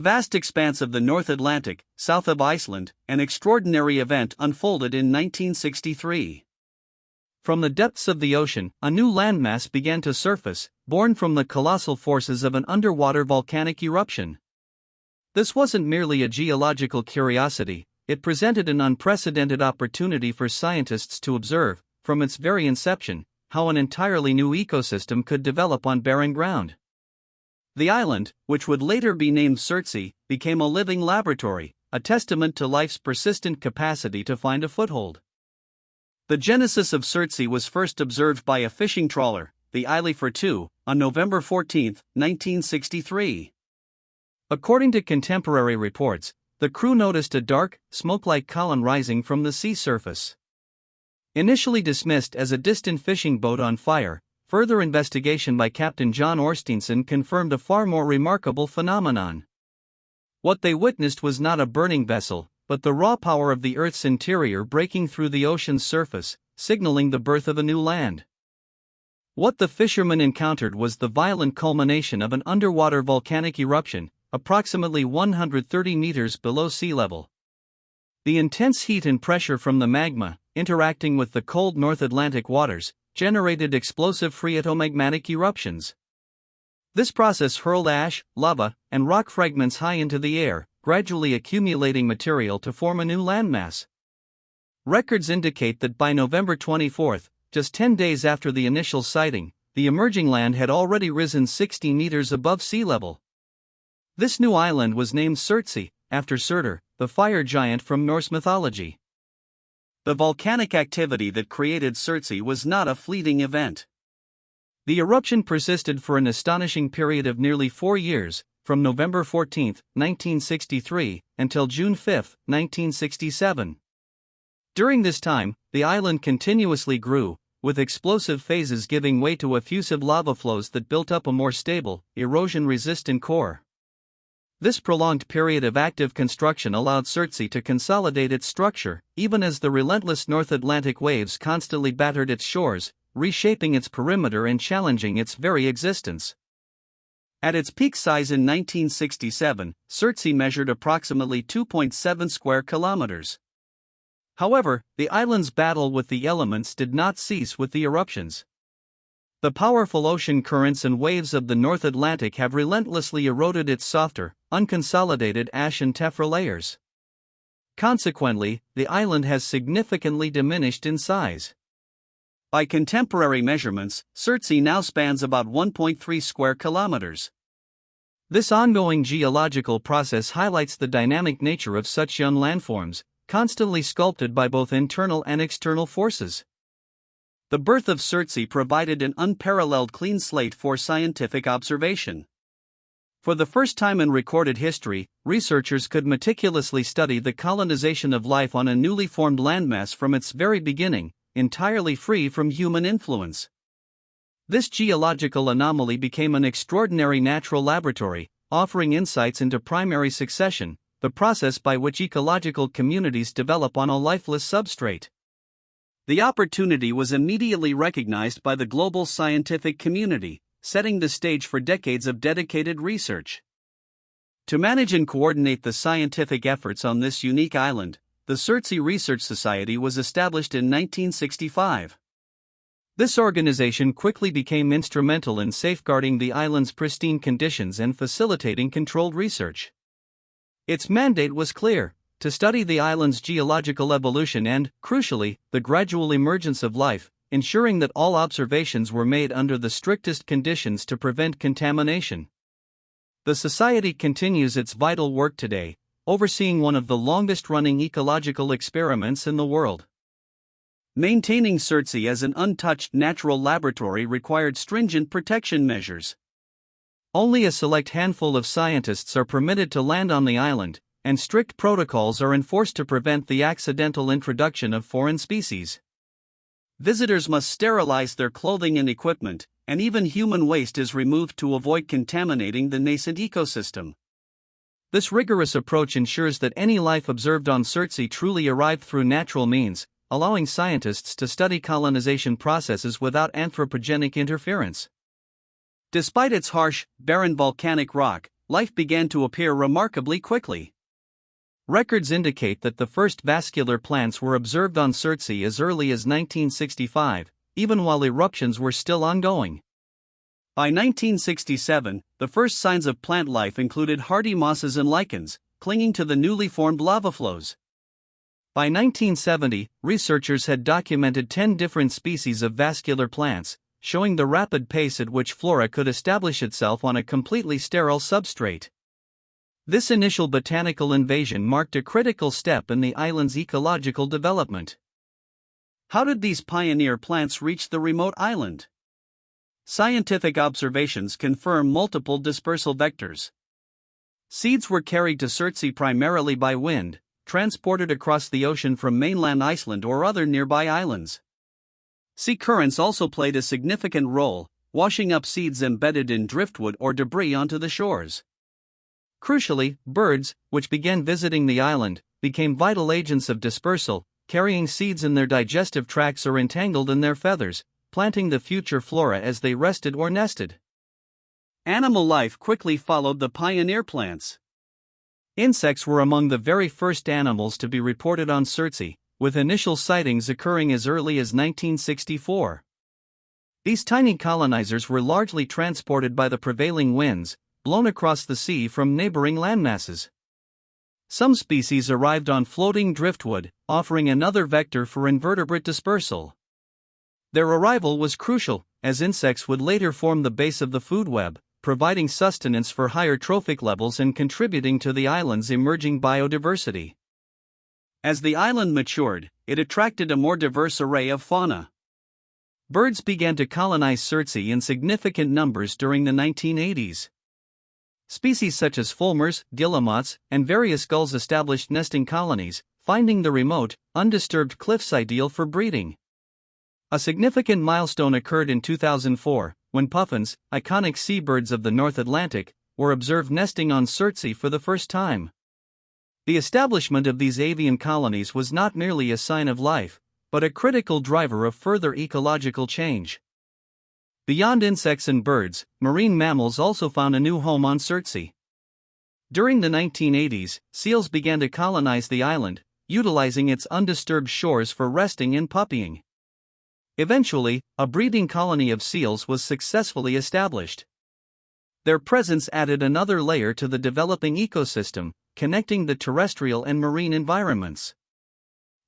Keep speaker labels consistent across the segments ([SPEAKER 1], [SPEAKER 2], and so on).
[SPEAKER 1] vast expanse of the North Atlantic, south of Iceland, an extraordinary event unfolded in 1963. From the depths of the ocean, a new landmass began to surface, born from the colossal forces of an underwater volcanic eruption. This wasn't merely a geological curiosity, it presented an unprecedented opportunity for scientists to observe, from its very inception, how an entirely new ecosystem could develop on barren ground. The island, which would later be named Surtsey, became a living laboratory, a testament to life's persistent capacity to find a foothold. The genesis of Surtsey was first observed by a fishing trawler, the Iceland II, on November 14, 1963. According to contemporary reports, the crew noticed a dark, smoke-like column rising from the sea surface. Initially dismissed as a distant fishing boat on fire, further investigation by Captain John Orsteenson confirmed a far more remarkable phenomenon. What they witnessed was not a burning vessel, but the raw power of the Earth's interior breaking through the ocean's surface, signaling the birth of a new land. What the fishermen encountered was the violent culmination of an underwater volcanic eruption, approximately 130 meters below sea level. The intense heat and pressure from the magma, interacting with the cold North Atlantic waters, generated explosive phreatomagmatic eruptions. This process hurled ash, lava, and rock fragments high into the air, gradually accumulating material to form a new landmass. Records indicate that by November 24, just 10 days after the initial sighting, the emerging land had already risen 60 meters above sea level. This new island was named Surtsey, after Surtur, the fire giant from Norse mythology. The volcanic activity that created Surtsey was not a fleeting event. The eruption persisted for an astonishing period of nearly 4 years, from November 14, 1963, until June 5, 1967. During this time, the island continuously grew, with explosive phases giving way to effusive lava flows that built up a more stable, erosion-resistant core. This prolonged period of active construction allowed Surtsey to consolidate its structure, even as the relentless North Atlantic waves constantly battered its shores, reshaping its perimeter and challenging its very existence. At its peak size in 1967, Surtsey measured approximately 2.7 square kilometers. However, the island's battle with the elements did not cease with the eruptions. The powerful ocean currents and waves of the North Atlantic have relentlessly eroded its softer, unconsolidated ash and tephra layers. Consequently, the island has significantly diminished in size. By contemporary measurements, Surtsey now spans about 1.3 square kilometers. This ongoing geological process highlights the dynamic nature of such young landforms, constantly sculpted by both internal and external forces. The birth of Surtsey provided an unparalleled clean slate for scientific observation. For the first time in recorded history, researchers could meticulously study the colonization of life on a newly formed landmass from its very beginning, entirely free from human influence. This geological anomaly became an extraordinary natural laboratory, offering insights into primary succession, the process by which ecological communities develop on a lifeless substrate. The opportunity was immediately recognized by the global scientific community, setting the stage for decades of dedicated research. To manage and coordinate the scientific efforts on this unique island, the Surtsey Research Society was established in 1965. This organization quickly became instrumental in safeguarding the island's pristine conditions and facilitating controlled research. Its mandate was clear: to study the island's geological evolution and, crucially, the gradual emergence of life, ensuring that all observations were made under the strictest conditions to prevent contamination. The Society continues its vital work today, overseeing one of the longest-running ecological experiments in the world. Maintaining Surtsey as an untouched natural laboratory required stringent protection measures. Only a select handful of scientists are permitted to land on the island, and strict protocols are enforced to prevent the accidental introduction of foreign species. Visitors must sterilize their clothing and equipment, and even human waste is removed to avoid contaminating the nascent ecosystem. This rigorous approach ensures that any life observed on Surtsey truly arrived through natural means, allowing scientists to study colonization processes without anthropogenic interference. Despite its harsh, barren volcanic rock, life began to appear remarkably quickly. Records indicate that the first vascular plants were observed on Surtsey as early as 1965, even while eruptions were still ongoing. By 1967, the first signs of plant life included hardy mosses and lichens, clinging to the newly formed lava flows. By 1970, researchers had documented 10 different species of vascular plants, showing the rapid pace at which flora could establish itself on a completely sterile substrate. This initial botanical invasion marked a critical step in the island's ecological development. How did these pioneer plants reach the remote island? Scientific observations confirm multiple dispersal vectors. Seeds were carried to Surtsey primarily by wind, transported across the ocean from mainland Iceland or other nearby islands. Sea currents also played a significant role, washing up seeds embedded in driftwood or debris onto the shores. Crucially, birds, which began visiting the island, became vital agents of dispersal, carrying seeds in their digestive tracts or entangled in their feathers, planting the future flora as they rested or nested. Animal life quickly followed the pioneer plants. Insects were among the very first animals to be reported on Surtsey, with initial sightings occurring as early as 1964. These tiny colonizers were largely transported by the prevailing winds, blown across the sea from neighboring landmasses. Some species arrived on floating driftwood, offering another vector for invertebrate dispersal. Their arrival was crucial, as insects would later form the base of the food web, providing sustenance for higher trophic levels and contributing to the island's emerging biodiversity. As the island matured, it attracted a more diverse array of fauna. Birds began to colonize Surtsey in significant numbers during the 1980s. Species such as fulmars, guillemots, and various gulls established nesting colonies, finding the remote, undisturbed cliffs ideal for breeding. A significant milestone occurred in 2004, when puffins, iconic seabirds of the North Atlantic, were observed nesting on Surtsey for the first time. The establishment of these avian colonies was not merely a sign of life, but a critical driver of further ecological change. Beyond insects and birds, marine mammals also found a new home on Surtsey. During the 1980s, seals began to colonize the island, utilizing its undisturbed shores for resting and puppying. Eventually, a breeding colony of seals was successfully established. Their presence added another layer to the developing ecosystem, connecting the terrestrial and marine environments.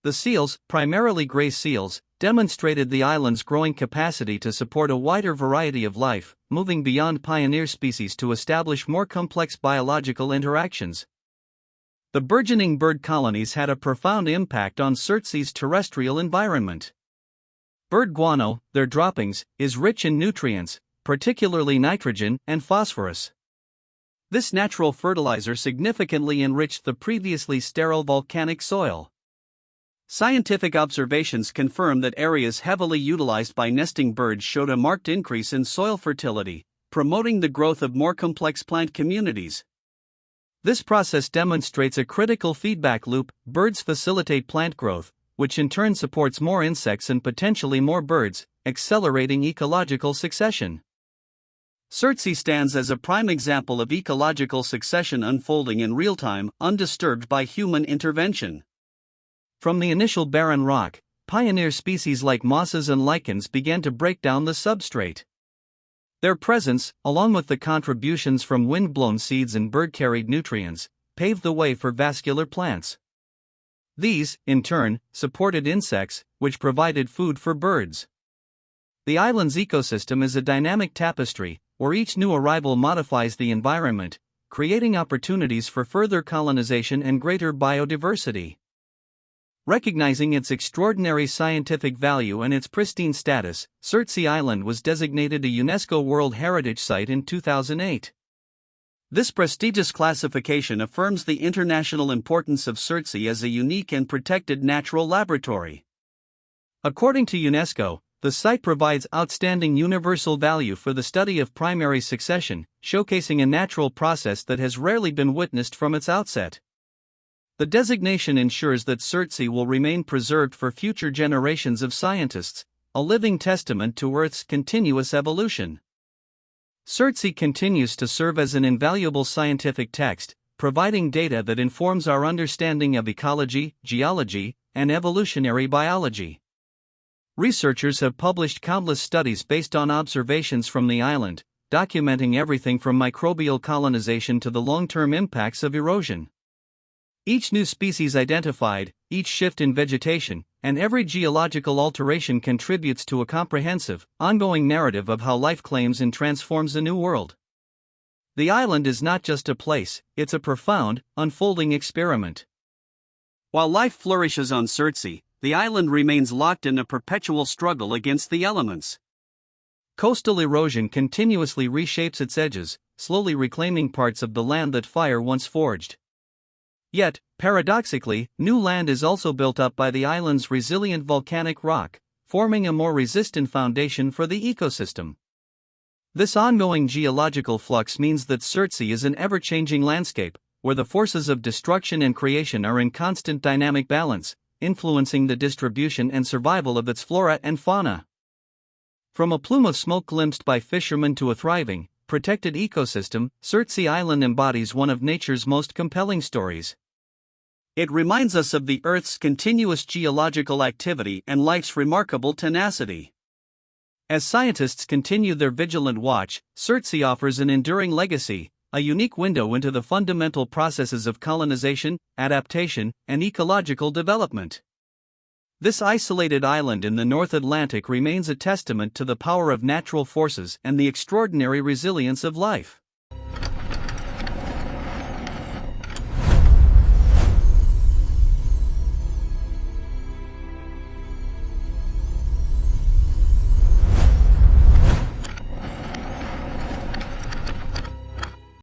[SPEAKER 1] The seals, primarily gray seals, demonstrated the island's growing capacity to support a wider variety of life, moving beyond pioneer species to establish more complex biological interactions. The burgeoning bird colonies had a profound impact on Surtsey's terrestrial environment. Bird guano, their droppings, is rich in nutrients, particularly nitrogen and phosphorus. This natural fertilizer significantly enriched the previously sterile volcanic soil. Scientific observations confirm that areas heavily utilized by nesting birds showed a marked increase in soil fertility, promoting the growth of more complex plant communities. This process demonstrates a critical feedback loop: birds facilitate plant growth, which in turn supports more insects and potentially more birds, accelerating ecological succession. Surtsey stands as a prime example of ecological succession unfolding in real time, undisturbed by human intervention. From the initial barren rock, pioneer species like mosses and lichens began to break down the substrate. Their presence, along with the contributions from wind-blown seeds and bird-carried nutrients, paved the way for vascular plants. These, in turn, supported insects, which provided food for birds. The island's ecosystem is a dynamic tapestry, where each new arrival modifies the environment, creating opportunities for further colonization and greater biodiversity. Recognizing its extraordinary scientific value and its pristine status, Surtsey Island was designated a UNESCO World Heritage Site in 2008. This prestigious classification affirms the international importance of Surtsey as a unique and protected natural laboratory. According to UNESCO, the site provides outstanding universal value for the study of primary succession, showcasing a natural process that has rarely been witnessed from its outset. The designation ensures that Surtsey will remain preserved for future generations of scientists, a living testament to Earth's continuous evolution. Surtsey continues to serve as an invaluable scientific text, providing data that informs our understanding of ecology, geology, and evolutionary biology. Researchers have published countless studies based on observations from the island, documenting everything from microbial colonization to the long-term impacts of erosion. Each new species identified, each shift in vegetation, and every geological alteration contributes to a comprehensive, ongoing narrative of how life claims and transforms a new world. The island is not just a place, it's a profound, unfolding experiment. While life flourishes on Surtsey, the island remains locked in a perpetual struggle against the elements. Coastal erosion continuously reshapes its edges, slowly reclaiming parts of the land that fire once forged. Yet, paradoxically, new land is also built up by the island's resilient volcanic rock, forming a more resistant foundation for the ecosystem. This ongoing geological flux means that Surtsey is an ever-changing landscape, where the forces of destruction and creation are in constant dynamic balance, influencing the distribution and survival of its flora and fauna. From a plume of smoke glimpsed by fishermen to a thriving, protected ecosystem, Surtsey Island embodies one of nature's most compelling stories. It reminds us of the Earth's continuous geological activity and life's remarkable tenacity. As scientists continue their vigilant watch, Surtsey offers an enduring legacy, a unique window into the fundamental processes of colonization, adaptation, and ecological development. This isolated island in the North Atlantic remains a testament to the power of natural forces and the extraordinary resilience of life.